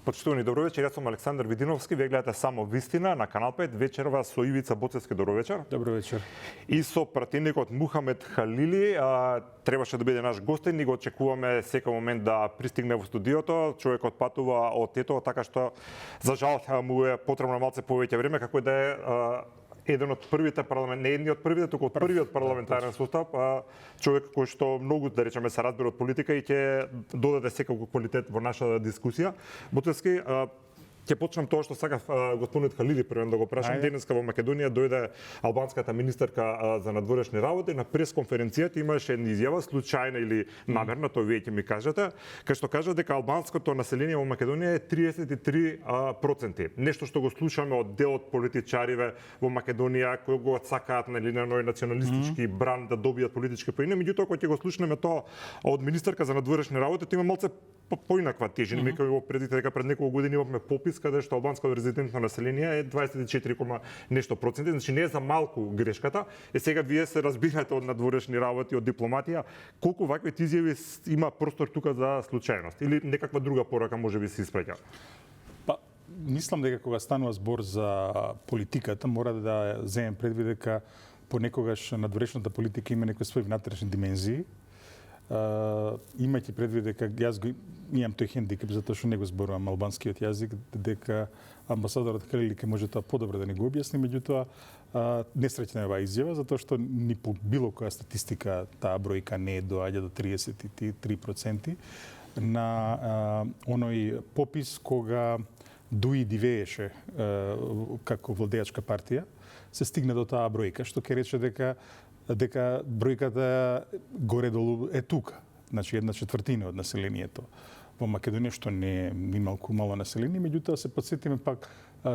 Почитувани, добро вечер, јас сум Александар Видиновски, вие гледате само вистина на Канал 5, вечерва со Ивица Боцевски, добро вечер. Добро вечер. И со пратеникот Мухамед Халили, требаше да биде наш гостин и го очекуваме секој момент да пристигне во студиото. Човекот патува од Тетово, така што за жал му е потребно малце повеќе време, како да е еден од првите не едни од првите, туку од првиот парламентарен состав, човек кој што многу, да речеме, се разбира од политика и ќе додаде секако квалитет во нашата дискусија. Боцевски, ќе почнам тоа што сакав господинот Халили првен да го прашам. Денеска во Македонија дојде албанската министерка за надворешни работи. На пресконференцијата имаше една изјава, случајна или намерна, тоа вие ќе ми кажете, кај што кажа дека албанското население во Македонија е 33%. Нешто што го слушаме од дел од политичариве во Македонија кои го сакаат на оној националистички бран да добијат политички поени, меѓутоа кога ќе го слушнеме тоа од министерка за надворешни работи, тоа има малце поинаква тежина. Ми кога го предите дека пред неколку години имавме попис каде што албанското резидентно население е 24, нешто проценти, значи не е за малку грешката. Сега вие се разбирате од надворешни работи, од дипломатија, колку вакви изјави има простор тука за случајност или некаква друга порака можеби се испраќа? Па, мислам дека кога станува збор за политиката, мора да земем предвид дека понекогаш надворешната политика има некои своји внатрешни димензии. Имајќи предвид дека јас го имам тој хендикеп затоа што не го зборувам албанскиот јазик, дека амбасадорот Халили ќе може тоа подобро да не го објасни, меѓутоа несреќна е оваа изјава затоа што ни по било која статистика таа бројка не доаѓа до 33%. На оној попис кога Дуи дивееше како владеачка партија, се стигна до таа бројка, што ќе рече дека бројката горе-долу е тука. Значи 1/4 од населението во Македонија, што не е ни малку мало население, меѓутоа се потсетиме пак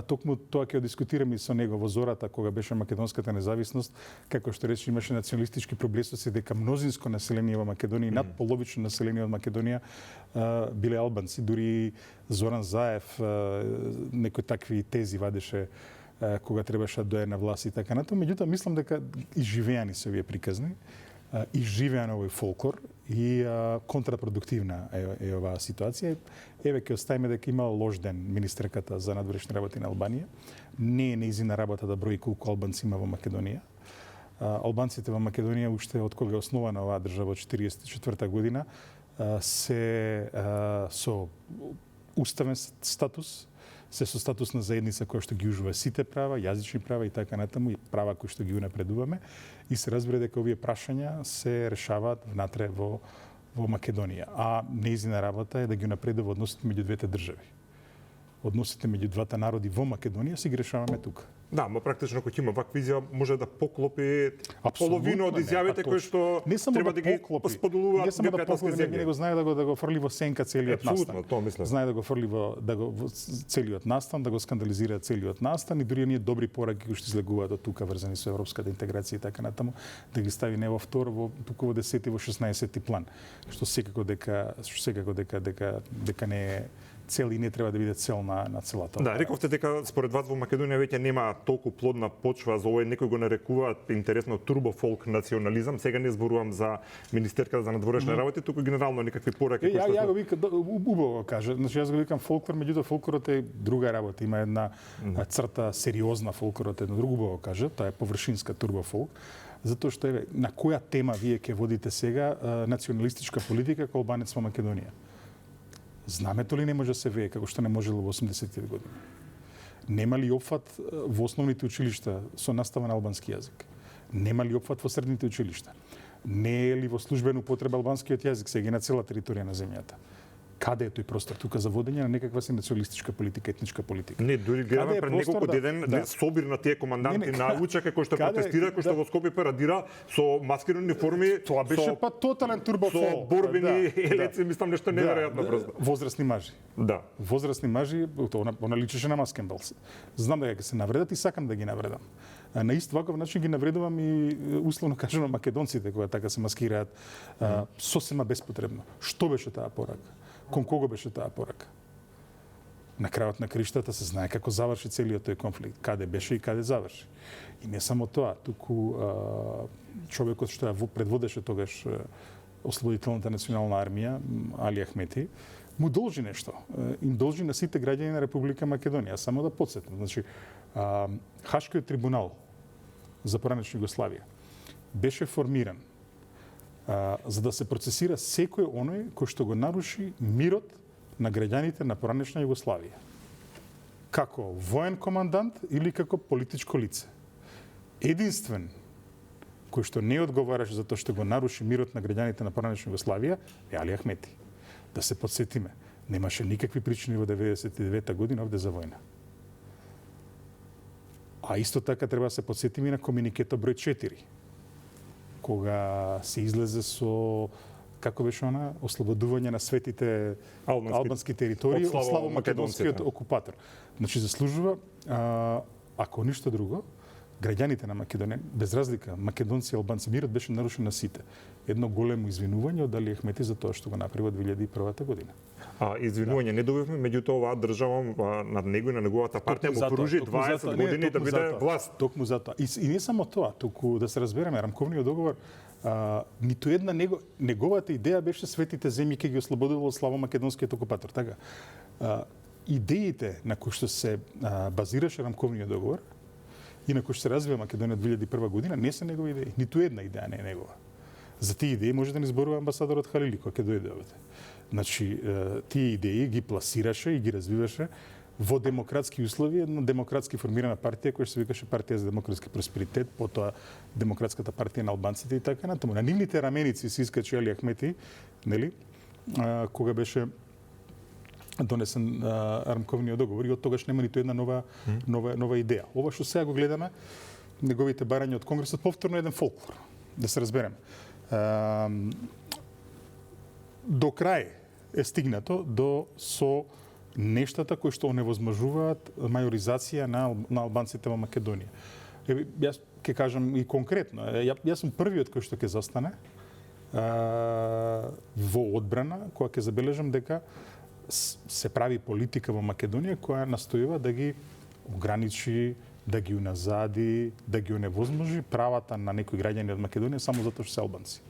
токму тоа ќе дискутираме со него во зората кога беше македонската независност, како што рече имаше националистички проблесоци дека мнозинско население во Македонија, над половично население од Македонија биле албанци, дури Зоран Заев некои такви тези вадеше кога требаше да дојде на власт и така натаму. Меѓутоа мислам дека изживеани се овие приказни, изживеан овој фолклор и контрапродуктивна е оваа ситуација. Еве ќе оставиме дека има лош ден министерката за надворешни работи на Албанија. Не е нејзина работа да брои колку албанци има во Македонија. Албанците во Македонија уште од кога е основана оваа држава од 1944 година се со уставен статус, се со статус на заедница која што ги ужива сите права, јазични права и така натаму, и права кои што ги унапредуваме, и се разбира дека овие прашања се решаваат внатре во Македонија. А нејзина работа е да ги унапредува односите меѓу двете држави. Односите меѓу двата народи во Македонија си ги решаваме тука. Да, ма практично кој има ваква изјава може да поклопи половина од изјавите кои што треба да ги споделуваат непријателски земји. Не го знае да го фрли во сенка целиот настан. Апсолутно, тоа мислам. Знае да го фрли во целиот настан, да го скандализира целиот настан и дури ние добри пораки кои што излегуваат од тука врзани со европската интеграција и така натаму, да ги стави не во втор, туку во 10 во 16 план, што секако дека не е цел и не треба да биде цел на целата. Да, рековте дека според вас во Македонија веќе нема толку плодна почва за овој, некои го нарекуваат интересно турбофолк национализам. Сега не зборувам за министерката за надворешни работи, туку генерално некакви пораки кои што ја го викам убаво каже. Значи јас го викам фолклор, меѓутоа фолклорот е друга работа, има една црта сериозна, фолклорот е едно друго убаво каже, тоа е површинска турбофолк. Затоа што на која тема вие ќе водите сега националистичка политика како албанец во Македонија? Знамето ли не може да се вее како што не можело во 80-тите години? Нема ли опфат во основните училишта со настава на албански јазик? Нема ли опфат во средните училишта? Не е ли во службена употреба албанскиот јазик сега на цела територија на земјата? Каде е тој простор тука за водење на некаква си националистичка политика, етничка политика? Не, дури гледаме пред неколку ден собир на тие команданти на учака кои што протестира, кои што во Скопје парадира со маскирани униформи. Тоа беше па тотален турбофол. Со борбени елеци, мислам нешто неверојатно просто. Возрастни мажи. Да. Возрастни мажи, она личеше на маскенбал. Знам дека ќе се навредат и сакам да ги навредам. На ист ваков начин ги навредувам и условно кажано македонците кои така се маскираат сосема беспотребно. Што беше таа порака? Кон кого беше таа порака? На крајот на криштата се знае како заврши целиот тој конфликт, каде беше и каде заврши. И не само тоа, туку човекот што ја предводеше тогаш Ослободителната национална армија, Али Ахмети, му должи нешто. Им должи на сите граѓани на Република Македонија. Само да подсетам. Значи, Хашкиот трибунал за поранешна Југославија беше формиран за да се процесира секој оној кој што го наруши мирот на граѓаните на поранешна Југославија. Како воен командант или како политичко лице. Единствен кој што не одговараше за тоа што го наруши мирот на граѓаните на поранешна Југославија е Али Ахмети. Да се подсетиме, немаше никакви причини во 99-та година овде за војна. А исто така треба да се подсетиме и на комуникето број 4, кога се излезе со како беше она ослободување на светите албански територии од славомакедонскиот окупатор. Значи заслужува, ако ништо друго, граѓаните на Македонија, без разлика, македонци и албанци, мирот беше нарушен на сите. Едно големо извинување од Али Ахмети за тоа што го направи во 2001 година. Извинување не добивме, меѓутоа оваа држава над него и на неговата партија му пружи 20 години да биде власт. Токму затоа. И не само тоа, туку да се разбереме, рамковниот договор ниту една неговата идеја беше светите земји ќе ги ослободува од славомакедонскиот окупатор, така. Идеите на кои што се базираше рамковниот договор и на кои што се развива Македонија 2001 година не се негови идеи. Ниту една идеја не е негова. За тие идеи може да ни зборува амбасадорот Халили кој ќе дојде овде. Значи, тие идеи ги пласираше и ги развиваше во демократски услови, една демократски формирана партија која се викаше Партија за демократски просперитет, потоа Демократската партија на албанците и така натаму. На нивните раменици се искачи Али Ахмети, нели? Кога беше донесен рамковниот договор и од тогаш нема ниту една нова идеја. Ова што сега го гледаме, неговите барања од Конгресот, повторно еден фолклор, да се разбереме. До крај е стигнато со нештата кои што оневозможуваат мајоризација на албанците во Македонија. Јас ќе кажам и конкретно, јас сум првиот кој што ќе застане во одбрана, која ќе забележам дека се прави политика во Македонија која настојува да ги ограничи, да ги уназади, да ги оневозможи правата на некои граѓани од Македонија само затоа што се албанци.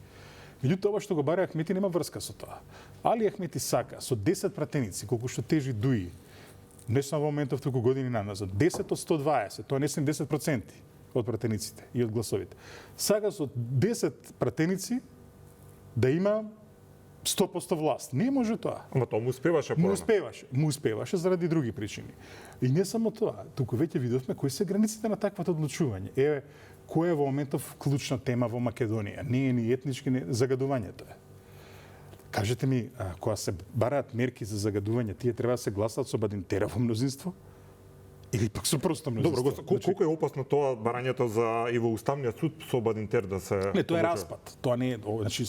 Меѓутоа, ова што го бара Ахмети нема врска со тоа. Али Ахмети сака со 10 пратеници, колку што тежи Дуи, не само во моментов, туку години назад, 10 од 120, тоа не се 10% од пратениците и од гласовите. Сака со 10 пратеници да има 100% власт. Не може тоа. Ама тоа му успеваше порано. Му успеваше заради други причини. И не само тоа, туку веќе видовме кои се границите на таквото одлучување. Еве, која е во моментов клучна тема во Македонија? Не е ни етнички загадувањето е. Кажете ми, кога се бараат мерки за загадување, тие треба да се гласаат со Бадинтера во мнозинство? Или пак со просто мнозинство? Добро, колку е опасно тоа барањето за и во Уставниот суд со Бадинтер да се... Не, тоа е распад. Тоа не е... Значи,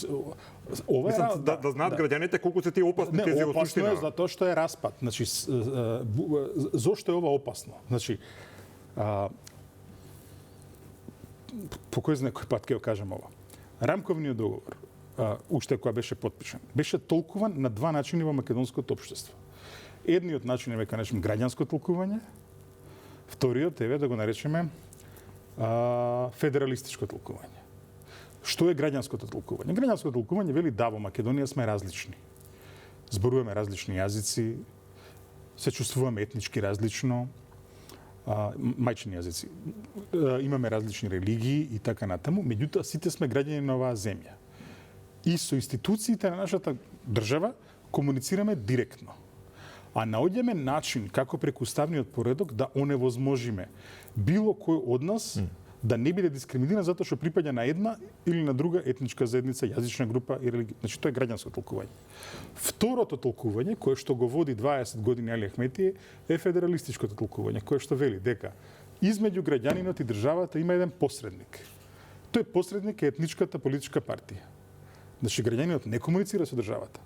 ова е... Да знаат граѓаните колку се тие опасни тези во суштина. Не, опасно е затоа што е распад. Значи, зошто е ова опасно? Значи, по кој знае кој пат ќе го кажам ова. Рамковниот договор, уште која беше подпишан, беше толкуван на два начини во македонското општество. Едниот начин е века наречем граѓанско толкување, вториот е да го наречеме федералистичко толкување. Што е граѓанското толкување? Граѓанското толкување вели да во Македонија сме различни. Зборуваме различни јазици, се чувствуваме етнички различно, мајчини јазици. Имаме различни религии и така натаму, меѓутоа сите сме граѓани на оваа земја. И со институциите на нашата држава комуницираме директно. А наоѓаме начин како преку уставниот поредок да оневозможиме било кој од нас да не биде дискриминиран затоа што припаѓа на една или на друга етничка заедница, јазична група и религија. Значи тоа е граѓанско толкување. Второто толкување, кое што го води 20 години Али Ахмети, е федералистичкото толкување, кое што вели дека измеѓу граѓанинот и државата има еден посредник. Тој посредник е етничката политичка партија. Значи граѓанинот не комуницира со државата,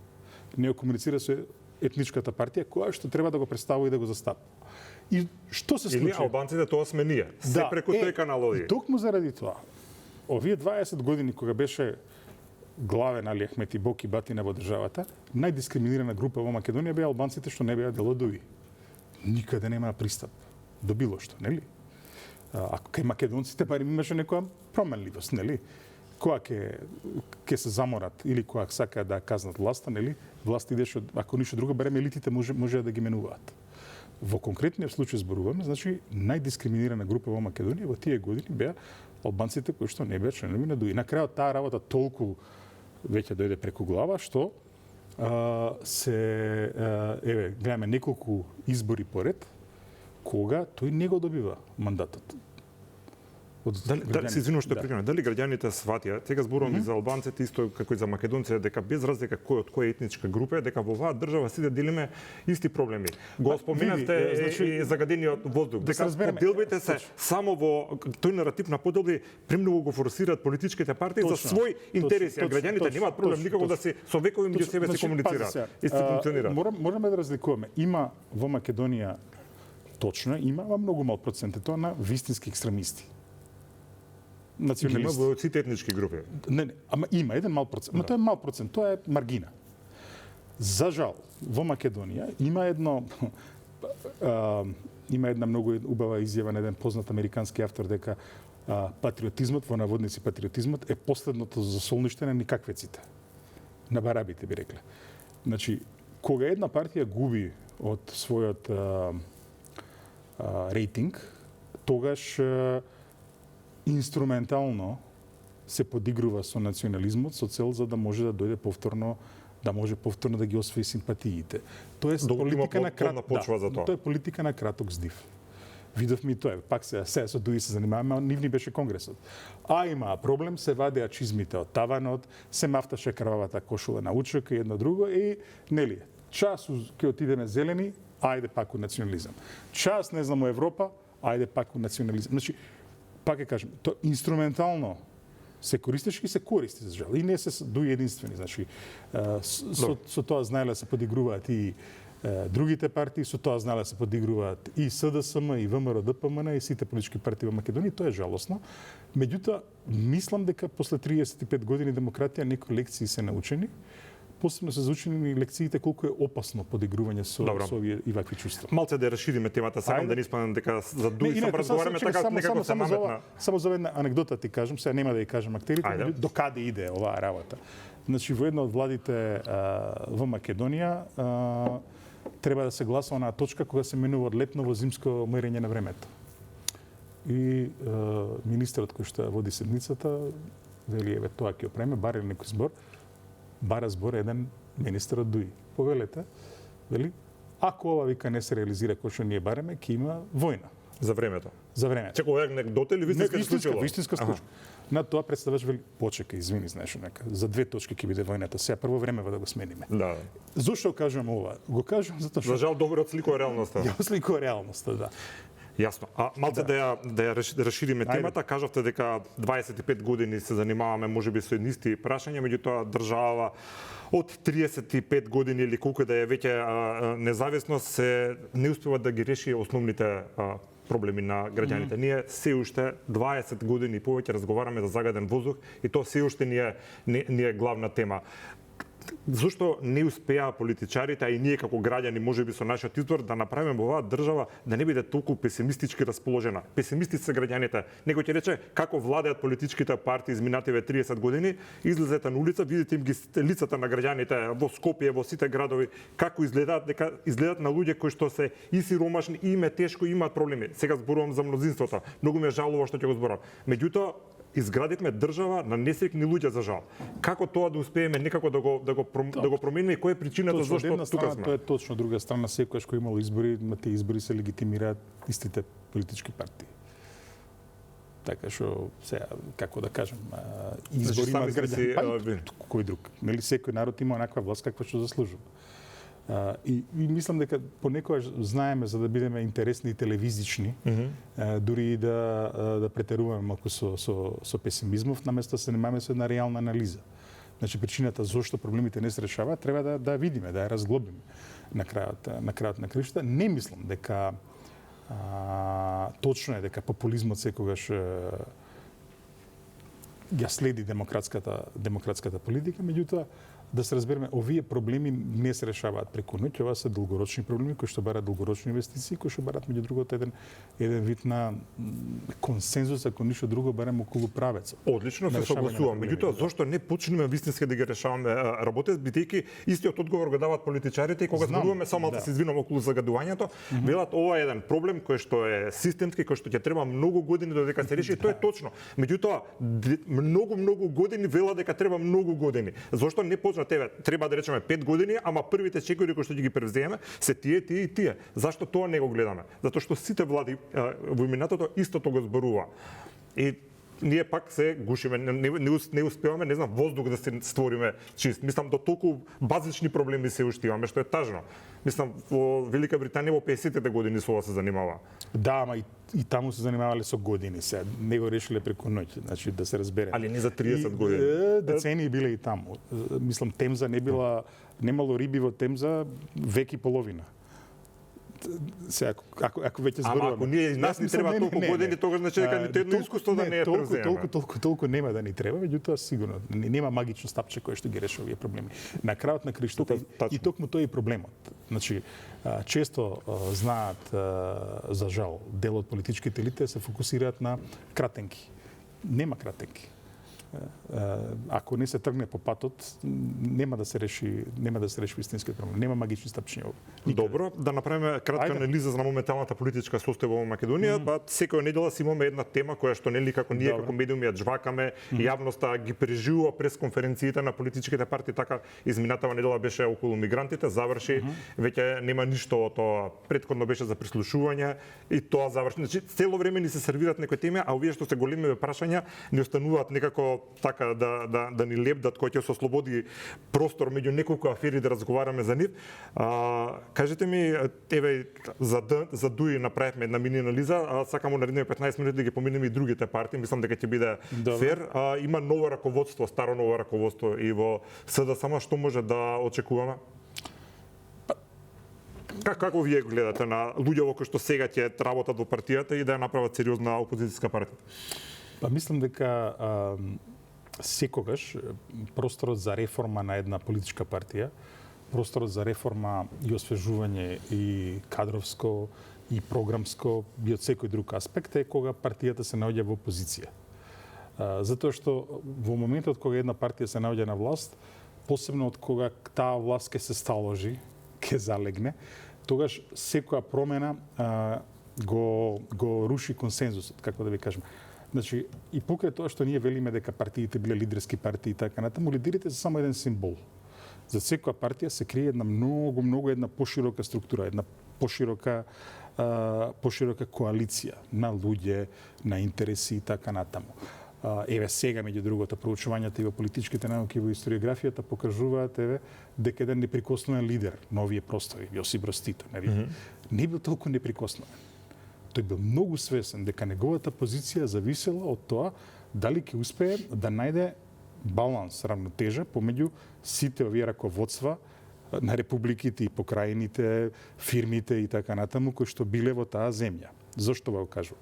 не комуницира со етничката партија која што треба да го представува и да го застапува. И што се случи? Или албанците тоа сме ние, се преку тој канал. И токму заради тоа, овие 20 години кога беше главен Али Ахмети Бок и батина во државата, најдискриминирана група во Македонија беа албанците што не беа дел од ОВИ. Никаде нема пристап до било што, нели? А кај македонците барем имаше некоја променливост, нели? кога ќе се заморат или кога сакаат да казнат власта, нели? Власта идеше, ако ништо друго, барем елитите може да ги менуваат. Во конкретниот случај зборуваме, значи најдискриминирана група во Македонија во тие години беа албанците кои што не беа членови на ДУИ. На крајот таа работа толку веќе дојде преку глава што гледаме неколку избори поред кога тој не го добива мандатот. Дали се извинувам што прекинувам, дали граѓаните сватија, сега зборувам и за албанците исто како и за македонците, дека без разлика кој од која етничка група е, дека во оваа држава сите делиме исти проблеми. Го споменавте и загадениот воздух, дека поделбите се само во тој наратив на поделби премногу го форсираат политичките партии за свој интереси, а граѓаните немаат проблем никако да се со векови меѓу себе се комуницираат. Исти функционираат. Можеме да разликуваме. Има во Македонија точно има многу мал процент тоа на вистински екстремисти. Националисти. Има во сите етнички групи. Не, ама има еден мал процент. Но тоа е мал процент, тоа е маргина. За жал, во Македонија има една многу убава изјава на еден познат американски автор дека патриотизмот, во наводници патриотизмот, е последното засолништење на никаквеците. На барабите би рекле. Значи, кога една партија губи од својот рейтинг, тогаш инструментално се подигрува со национализмот со цел за да може да дојде повторно да ги освои симпатиите. Тоа е политика на тоа е политика на краток здив. Видовме и тоа, пак се со ДУИ се занимаваме, нивни беше конгресот. А има проблем, се вадеа чизмите од таванот, се мафташе крвавата кошула на УЧК и едно друго и нели, час ќе отидеме зелени, ајде пак у национализам. Час не знам у Европа, ајде пак у национализам. Значи, пак ќе кажем, тоа инструментално се користеше и се користи за жал. И не се ДУИ единствени, значи со тоа знаеле се подигруваат и другите партии, со тоа знаеле се подигруваат и СДСМ, и ВМРО, ДПМН, и сите политички партии во Македонија, тоа е жалосно. Меѓутоа, мислам дека после 35 години демократија некои лекции се научени. Посебно се заучени лекциите колку е опасно подигрување со овие и вакви чувства. Малце да расшириме темата, сакам да не испадам дека за ДУИ само разговараме така некако се наметна. Само за една анегдота ти кажам, сега нема да ја кажам актерите, до каде иде оваа работа. Значи во една од владите во Македонија треба да се гласува на точка кога се менува од летно во зимско мерење на времето. И министерот кој што води седницата вели еве тоа ќе опреме, баре некој збор. Бара збор еден министер од ДУИ. Повелете, вели, ако ова вика не се реализира кој што ние бареме, ќе има војна. За времето. За времето. Чекај, ова е анегдота или вистинска случај? Вистинска случај. На тоа представаш вели, почекај, извини, знаеш нека. За 2 точки ќе биде војната. Сега прво времево да го смениме. Да. Зошто кажувам ова? Го кажувам затоа што за жал добро сликува реалноста. Ја сликува реалноста, да. Јасно. А малце да ја расшириме темата, кажавте дека 25 години се занимаваме можеби со еднисти прашања, меѓутоа држава од 35 години или колку да е веќе независност се не успева да ги реши основните проблеми на граѓаните. Ние се уште 20 години повеќе разговараме за загаден воздух и тоа се уште не е главна тема. Зошто не успеа политичарите, а и ние како граѓани, можеби со нашиот избор, да направиме оваа држава да не биде толку песимистички расположена. Песимисти се граѓаните. Некој ќе рече како владеат политичките партии изминативе 30 години, излезете на улица, видите им ги лицата на граѓаните во Скопје, во сите градови, како изгледаат, дека изгледаат на луѓе кои што се и сиромашни, и им е тешко, и имаат проблеми. Сега зборувам за мнозинството. Многу ме жалува што ќе го зборам. Меѓутоа, изградивме држава на несреќни луѓе за жал. Како тоа да успееме некако да го промениме и која е причината зашто тука сме? Тоа е точно, друга страна секогаш кога имало избори, на тие избори се легитимираат истите политички партии. Така што сега како да кажам, избори имаат граѓани, кој друг? Нели секој народ има онаква власт каква што заслужува. И мислам дека понекогаш знаеме за да бидеме интересни и телевизични, дури и да претеруваме малку со песимизмов, наместо да се занимаваме со една реална анализа. Значи причината зошто проблемите не се решаваат треба да видиме, да ја разглобиме на крајот на краишта. Не мислам дека точно е дека популизмот секогаш ја следи демократската политика, меѓутоа да се разбереме, овие проблеми не се решаваат преку ноќ, ова се долгорочни проблеми кои што бараат долгорочни инвестиции, кои што бараат меѓу другото еден вид на консензус, ако ништо друго, барем околу правецот. Одлично се согласувам. Меѓутоа, зошто не почнеме вистински да ги решаваме работите, бидејќи истиот одговор го даваат политичарите и кога зборуваме само да се извинам околу загадувањето, велат ова е еден проблем кој што е системски, кој што ќе треба многу години додека се реши, тоа е точно. Меѓутоа, многу години велат дека треба многу години. Зошто не почна тебе? Треба да речеме 5 години, ама првите чекори кои што ги превземе се тие и тие. Зашто тоа не го гледаме? Затоа што сите влади во минатото истото го зборува. И ние пак се гушиме, не успеваме, не знам, воздух да се створиме чист. Мислам, до толку базични проблеми се уште имаме, што е тажно. Мислам, во Велика Британија во 50-те години со ова се занимава. Да, ама и таму се занимавале со години се. Не го решиле преку ноќ, значи да се разбере. Али не за 30 години. Децении биле и таму. Мислам, Темза немало риби во Темза век и половина. Се, ако веќе зборуваме. Ако ние нас ни треба толку години, тогаш значи дека ниту едно искуство да не е превземе. Толку нема да ни треба, меѓутоа сигурно нема магично стапче кое што ги решава овие проблеми. На крајот на криштото и токму тој е проблемот. Значи, често знаат, за жал, дел од политичките елити се фокусираат на кратенки. Нема кратенки. Ако не се тргне по патот, нема да се реши вистинскиот проблем. Нема магични стапчиња. Добро, да направиме кратка анализа за моменталната политичка состојба во Македонија. Секоја недела си имаме една тема која што нели како ние како медиуми ја џвакаме, јавноста ги преживува прес конференциите на политичките партии, така изминатава недела беше околу мигрантите, заврши, веќе нема ништо од тоа. Претходно беше за прислушување и тоа заврши. Значи цело време ни се сервираат некои теми, а овие што се големи прашања ни остануваат некако така да ни лепдат, кој ќе се ослободи простор меѓу неколку афери да разговараме за нив. Кажете ми, еве за ДУИ направивме една мини анализа, сакам во наредните 15 минути да ги поминеме и другите партии, мислам дека ќе биде фер. Има ново раководство, старо ново раководство и во СДСМ, што може да очекуваме? Како вие гледате на луѓе кои што сега ќе работат во партијата и да ја направат сериозна опозицијска партија? Па мислам дека секогаш просторот за реформа на една политичка партија, просторот за реформа и освежување и кадровско и програмско и од секој друг аспект е кога партијата се наоѓа во опозиција. Затоа што во моментот кога една партија се наоѓа на власт, посебно од кога таа власт ќе се сталожи, ќе залегне, тогаш секоја промена го руши консензусот, како да ви кажам. Значи, и покрај тоа што ние велиме дека партиите биле лидерски партии и така натаму, лидерите се само еден символ. За секоја партија се крие една многу една поширока структура, една поширока коалиција на луѓе, на интереси и така натаму. Еве сега меѓу другото проучувањата и во политичките науки и во историографијата покажуваат дека еден неприкосновен лидер на овие простори, Јосип Броз Тито, не бил толку неприкосновен. Тој бил многу свесен дека неговата позиција зависела од тоа дали ќе успее да најде баланс, равнотежа помеѓу сите овие раководства на републиките и покрајините, фирмите и така натаму кои што биле во таа земја. Зошто го кажувам?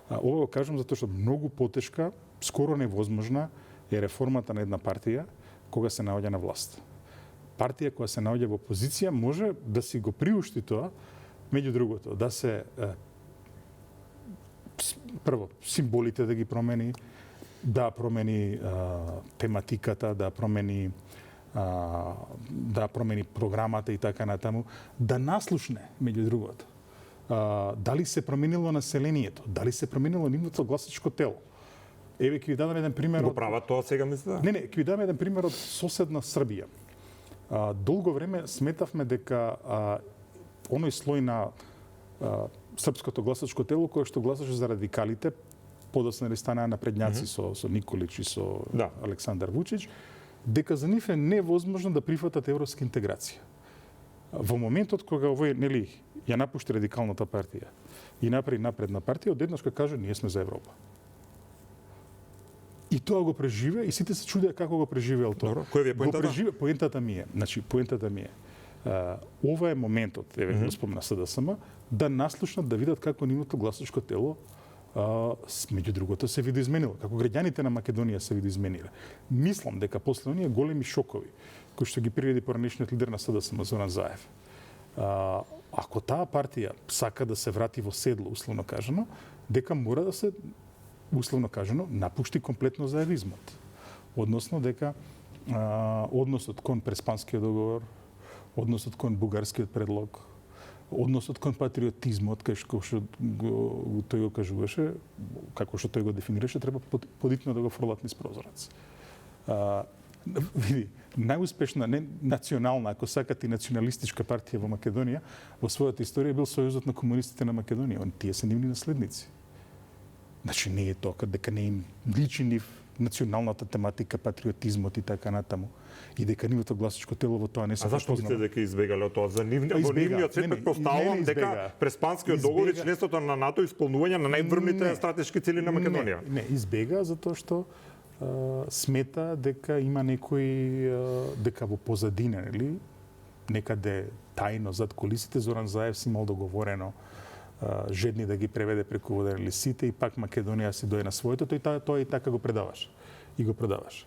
Ова го кажувам затоа што многу потешка, скоро невозможна е реформата на една партија кога се наоѓа на власт. Партија која се наоѓа во опозиција може да си го приушти тоа, меѓу другото, да се прво символите да ги промени, да промени тематиката, да промени програмата и така натаму, да наслушне меѓу другото. Дали се променило населението, дали се променило нивното гласачко тело. Еве ќе ви дадам еден пример. Го прават тоа сега мислите? Не, ќе ви дадам еден пример од соседна Србија. Долго време сметавме дека оној слој на српското гласачко тело кој што гласаше за радикалите, подоцна станаа напредњаци со Николич и со Александар Вучич, дека за нив е невозможно да прифатат европска интеграција. Во моментот кога овој ја напушти радикалната партија и направи напредна партија, одеднаш ќе каже ние сме за Европа. И тоа го преживе и сите се чудеа како го преживеал тоа. Кој ви е поентата? Поентата ми е. Ова е моментот, еве го спомна СДСМ, да наслушнат, да видат како нивното гласачко тело меѓу другото се видоизменило, како граѓаните на Македонија се видоизмениле. Мислам дека после оние големи шокови кој што ги приреди поранешниот лидер на СДСМ Зоран Заев. Ако таа партија сака да се врати во седло, условно кажано, дека мора да се, условно кажано, напушти комплетно заевизмот. Односно дека односот кон Преспанскиот договор, односот кон бугарскиот предлог, односот кон патриотизмот, кај што тој го кажуваше, како што тој го дефинираше, треба подитно да го фрлат низ прозорец. Види, најуспешна не национална, ако сакате и националистичка партија во Македонија, во својата историја бил Сојузот на комунистите на Македонија. Тие се нивни наследници. Значи не е тоа дека не им личи нив националната тематика, патриотизмот и така натаму. И дека нивото гласачко тело во тоа не се А зашто мислите дека избегале од тоа? За нивниот свет предпоставувам дека Преспанскиот договор и членството на НАТО исполнување на најврвните стратешки цели на Македонија. Не, избега затоа што смета дека има некои дека во позадина, нели, некаде тајно зад кулисите Зоран Заев си имал договорено жедни да ги преведе преку воден лисите и пак Македонија си дое на своето, тој и така го предаваш. И го предаваш.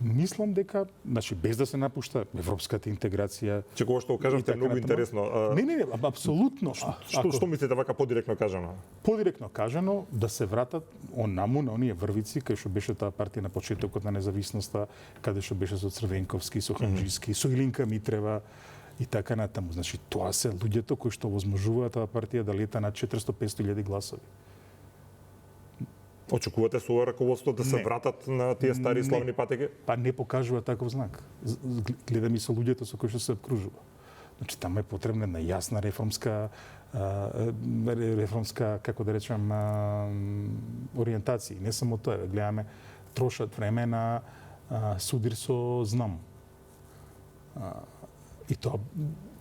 Мислам дека, значи без да се напушта европската интеграција. Че кога што кажавте многу интересно. Не, апсолутно. Што мислите вака подиректно кажано? Подиректно кажано да се вратат онаму на оние врвици кај што беше таа партија на почетокот на независноста, каде што беше со Црвенковски, со Хамџиски, со Илинка Митрева и така натаму. Значи тоа се луѓето кои што возможуваат таа партија да лета на 400-500 гласови. Очекувате со ова раководство да се вратат на тие стари славни патеки? Па не покажува таков знак. Гледам и со луѓето со кои што се обкружува. Значи таму е потребна една јасна реформска како да речам ориентација. Не само тоа, гледаме трошат време на судир со знам. И тоа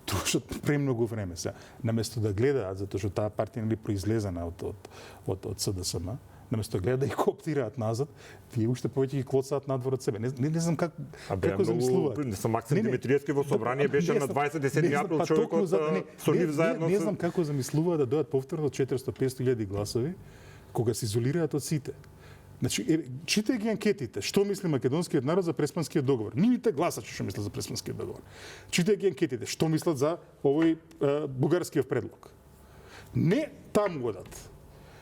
трошат премногу време се. Наместо да гледаат, затоа што таа партија нели произлезена од СДСМ, наместо гледа да и коптираат назад, тие уште повеќе ги клоцаат надвор од себе. Не знам како замислуваат. Не сам Максим Димитриевски во собрание беше на 27 април човекот со нив заедно. Не знам како замислуваат да дојат повторно 400-500 гласови кога се изолираат од сите. Значи, читај ги анкетите, што мисли македонскиот народ за Преспанскиот договор. Нивните гласачи што мислат за Преспанскиот договор. Читај ги анкетите, што мислат за овој бугарскиот предлог. Не таму одат.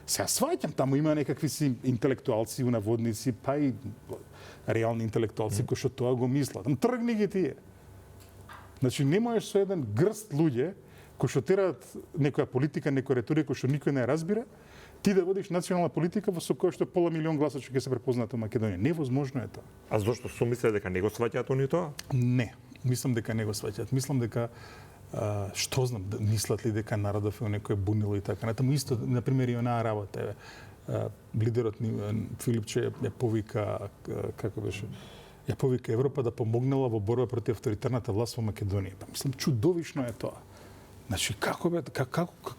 Сега сваќам, таму има некакви си интелектуалци, унаводници, па и реални интелектуалци кои што тоа го мислат. Тргни ги тие. Значи не можеш со еден грст луѓе кои што тераат некоја политика, некоја реторика кој што никој не разбира, ти да водиш национална политика во со која што пола милион гласачи ќе се препознаат во Македонија. Невозможно е тоа. А зошто со мислите дека не го сваќаат они тоа? Не, мислам дека не го сваќаат. Мислам дека што знам, мислат ли дека народов е некој бунило и така натаму. Исто, например, и онаа работа лидерот ни Филипче ја повика, како беше, ја повика Европа да помогнала во борба против авторитарната власт во Македонија. Па мислам, чудовишно е тоа. Значи, како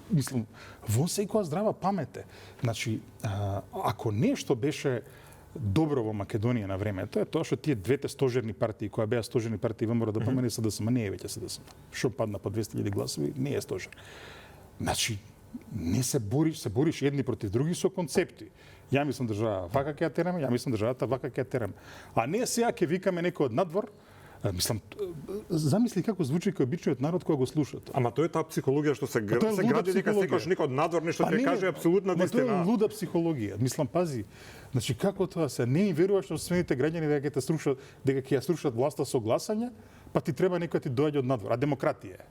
мислам, вон секоја здрава памет е. Значи, ако нешто беше добро во Македонија на времето е тоа што тие двете стожерни партии, кои беа стожерни партии ВМРО да помени СДСМ, не е веќе СДСМ. Што падна по 200.000 гласови, не е стожер. Значи, не се бориш едни против други со концепти. Ја мислам држава вака ќе ја тераме, ја мислам државата вака ќе ја тераме. А не сега ќе викаме некој од надвор. Мислам, замисли како звучи кај обичниот народ кога го слуша тоа. Ама тоа е таа психологија што се гради дека секојаш некој од надвор нешто ќе каже апсолутна вистина. Тоа е луда психологија. Мислам, пази. Значи како тоа се не им веруваш на своите граѓани дека ќе ја срушат власта со гласање, па ти треба некој ти доаѓа од надвор, а демократија е.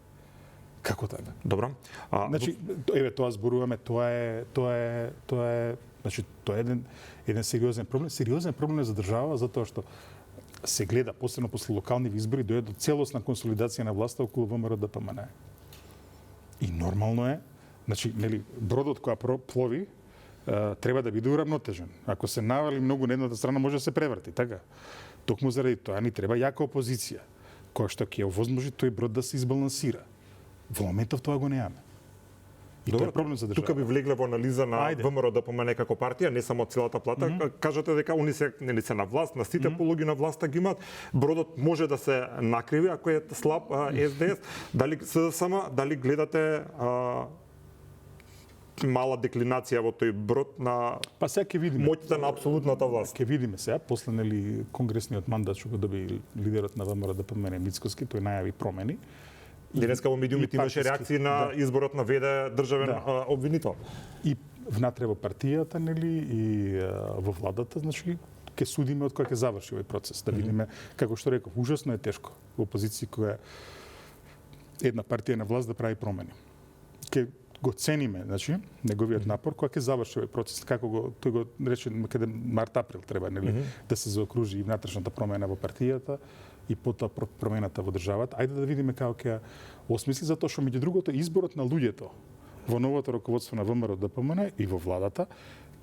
Како така? Добро. Значи еве тоа зборуваме, тоа е значи тоа е еден сериозен проблем за држава затоа што се гледа, посебно после локални избори, дојде до целосна консолидација на власта околу ВМРО ДПМН. И нормално е, значи, нели, бродот која плови треба да биде уравнотежен. Ако се навали многу на едната страна, може да се преврти, така? Токму заради тоа ни треба јака опозиција, која што ќе овозможи тој брод да се избалансира. Во моментов тоа го немаме. И тоа е проблем за држава. Тука би влегле во анализа на ВМРО ДПМН како партија, не само целата плата. Кажете дека они се нели се на власт, на сите полуги на власта ги имаат. Бродот може да се накриви ако е слаб СДС. Дали СДСМ, дали гледате мала деклинација во тој брод на Па сега ќе видиме. моќта на апсолутната власт. Ќе видиме сега, после нели конгресниот мандат што го доби лидерот на ВМРО ДПМН Мицкоски, тој најави промени. Денеска во медиумите имаше реакции на изборот на ВД државен обвинител. И внатре во партијата, нели, и во владата, значи ќе судиме од кога ќе заврши овој процес, да видиме, како што реков, ужасно е тешко во опозиција која една партија на власт да прави промени. Ќе го цениме, значи, неговиот напор кога ќе заврши овој процес, како го тој го рече каде март-април треба, нели, да се заокружи и внатрешната промена во партијата и потоа промената во државата. Ајде да видиме како ќе осмисли, затоа што меѓу другото изборот на луѓето во новото раководство на ВМРО ДПМН и во владата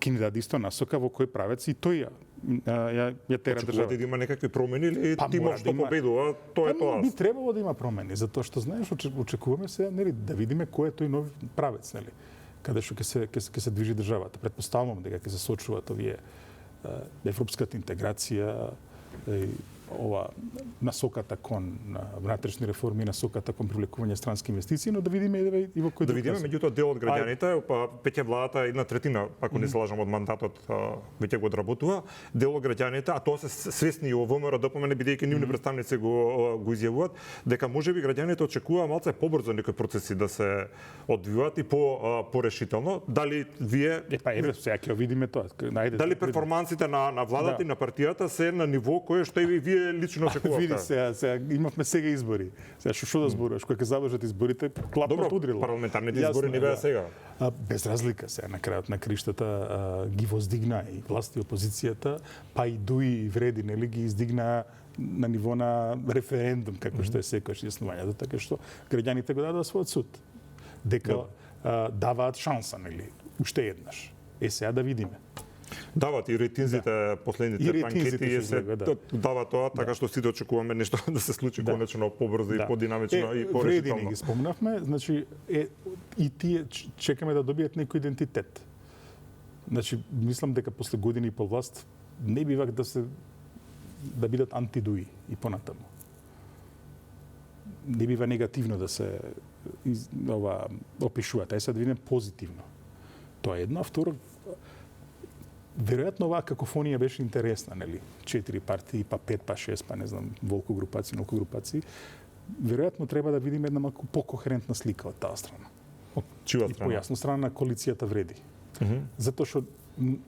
ќе ни даде исто насока во кој правец и тој ја тера државата. Очекувате да има некакви промени или Па, тимот мора што да има. победува, тоа е тоа. Би требало да има промени, затоа што знаеш очекуваме се, нели, да видиме кој е тој нов правец, нели, каде што ќе се движи државата. Претпоставувам дека ќе се сочуваат овие европската интеграција, ова насоката кон внатрешни реформи, насоката кон привлекување странски инвестиции, но да видиме и во кој Да видиме, меѓутоа дел од граѓаните, па веќе владата една третина, ако не се лажам од мандатот, веќе го одработува, дел од граѓаните, а тоа се свесни и во ВМРО ДПМН бидејќи нивни представници го изјавуваат, дека можеби граѓаните очекуваа малце побрзо некои процеси да се одвиваат и порешително. Дали вие Па еве сега ќе видиме тоа. Најде. Дали перформансите на владата и на партијата се на ниво кое што и вие лично очекувате? Види сега имавме сега избори. Сега што да зборуваш, кога ќе завршат изборите, клапно удрило. Парламентарните избори не беа сега. Без разлика сега на крајот на криштата ги воздигна и власт и опозицијата, па и дуи и вреди, нели ги издигна на ниво на референдум, како што е секојаш изјаснувањето, така што граѓаните го дадоа својот суд. Дека даваат шанса, нели, уште еднаш. Сега да видиме. Дават и рейтинзите, последните анкети се дават тоа, така што сите очекуваме нешто да се случи конечно побрзо и подинамично и порешително. Вреди ги спомнавме, значи и тие чекаме да добијат некој идентитет. Значи мислам дека после години и пол власт не бива да бидат антидуи и понатаму. Не бива негативно да се опишуваат, ај сега да видиме позитивно. Тоа е едно, а второ, веројатно оваа какофонија беше интересна, нели? 4 партии, па 5, па 6, па не знам, волку групации, нолку групации. Веројатно треба да видиме една малку покохерентна слика од таа страна. Од чија И страна? појасно страна на коалицијата вреди. Затоа што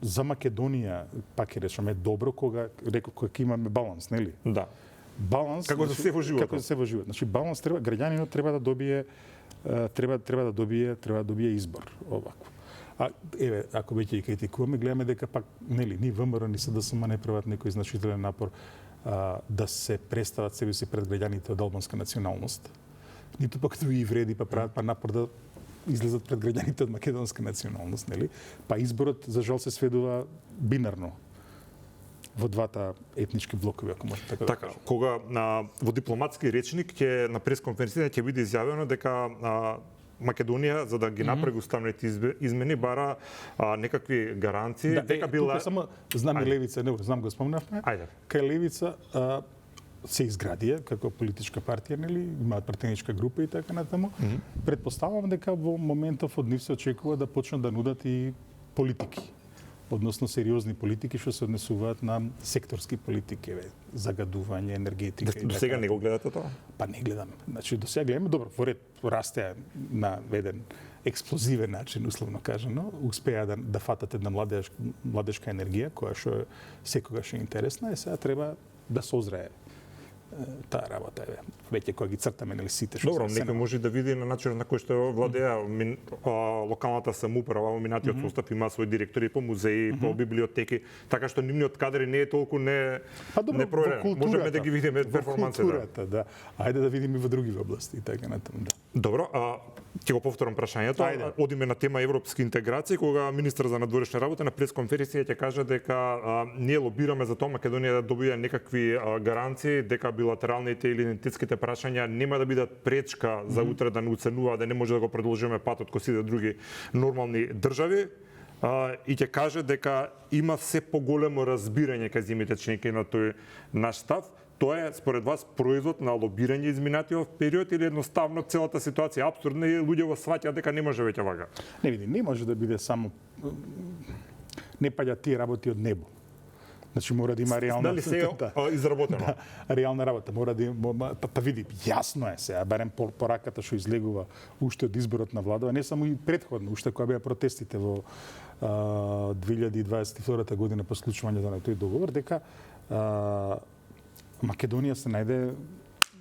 за Македонија, пак ќе речеме, добро кога ќе имаме баланс, нели? Да. Баланс Како за се во животот. Како за се во живот. Значи баланс треба, граѓанинот треба да добие треба да добие избор овако. А еве, ако веќе ги критикуваме, гледаме дека пак нели ни ВМРО ни СДСМ не прават некој значителен напор да се представат себе си пред граѓаните од албанска националност. Ниту пак и вреди па прават напор да излезат пред граѓаните од македонска националност, нели? Па изборот за жал се сведува бинарно во двата етнички блокови, ако може така да кажам. Кога во дипломатски речник ќе на пресконференција ќе биде изјавено дека Македонија за да ги направи уставните измени бара некакви гаранции дека била тука само знам и Левица, не знам го спомнавме. Ајде. Кај Левица се изградија како политичка партија, нели, имаат пратеничка група и така натаму. Претпоставувам дека во моментов од нив се очекува да почнат да нудат и политики, односно сериозни политики што се однесуваат на секторски политики, загадување, енергетика. До сега не го гледате тоа? Па не гледам. Значи до сега гледаме добро, во ред расте на еден експлозивен начин, условно кажано, успеа да фатат една младешка енергија која што секогаш е интересна и сега треба да созрее таа работа е веќе кога ги цртаме нели сите што добро, некој може да види на начинот на кој што владеа локалната самоуправа во минатиот состав има своји директори по музеи, по библиотеки, така што нивниот кадар не е толку непроверен. Можеме да ги видиме перформансите. Да. Ајде да видиме во други области така натаму. Добро, ќе го повторам прашањето. Одиме на тема европски интеграции, кога министер за надворешни работи на пресконференција ќе каже дека ние лобираме за тоа Македонија да добие некакви гаранции дека билатералните или идентитетските прашања нема да бидат пречка за утре да не уценува, да не може да го продолжиме патот кој сите други нормални држави. И ќе каже дека има се поголемо разбирање кај земјите членки на тој наш став. Тоа е според вас производ на лобирање изминатиот период или едноставно целата ситуација е апсурдна и луѓето сваќаат дека не може веќе вака? Не види, не може да биде само не паѓа тие работи од небо. Значи мора да има реална Дали се изработено? Да, реална работа мора да има, па види, јасно е сега, барем пораката што излегува уште од изборот на владава, не само и претходно, уште кога беа протестите во 2022 година по склучувањето на тој договор, дека Македонија се најде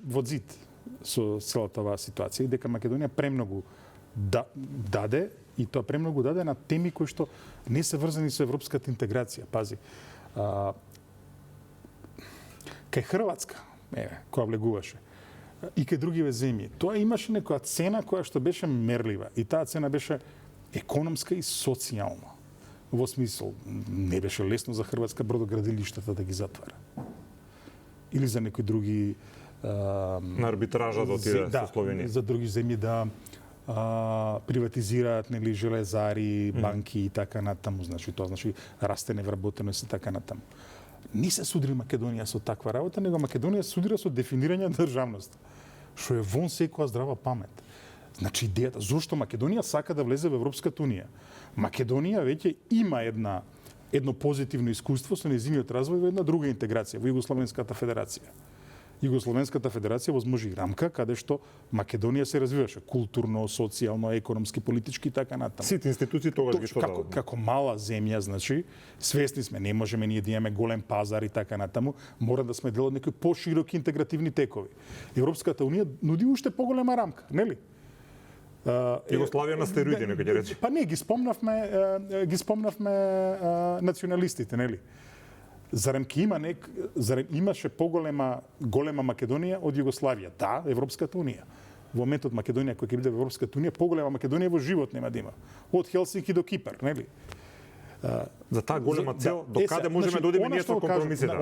во зид со целата оваа ситуација и дека Македонија премногу даде и тоа премногу даде на теми кои што не се врзани со европската интеграција. Пази, кај Хрватска, која влегуваше, и кај другиве земји, тоа имаше некоја цена која што беше мерлива и таа цена беше економска и социјална. Во смисол, не беше лесно за Хрватска бродоградилиштата да ги затвара. Или за некои други на арбитража да отиде со Словенија. За други земји да приватизираат нели железари, банки и така натаму, значи тоа значи расте невработеност и така натаму. Не се судри Македонија со таква работа, него Македонија се судира со дефинирање на државност, што е вон секоја здрава памет. Значи идејата зошто Македонија сака да влезе во Европската унија. Македонија веќе има едно позитивно искуство со нејзиниот развој во една друга интеграција во Југословенската федерација. Југословенската федерација возможи рамка каде што Македонија се развиваше културно, социјално, економски, политички и така натаму. Сите институции тогаш ги тоа. Како мала земја, значи, свесни сме, не можеме ние да имаме голем пазар и така натаму, мора да сме дел од некои пошироки интегративни текови. Европската унија нуди уште поголема рамка, нели? Југославија на стероиди, нека ќе рече. Па не, ги спомнавме националистите, нели? Зарем имаше голема Македонија од Југославија? Да, Европската унија. Во моментот Македонија која ќе биде во Европската унија, поголема Македонија во живот нема да има. Од Хелсинки до Кипар, нели? За таа голема цел, до каде можеме да одиме ние со компромисите?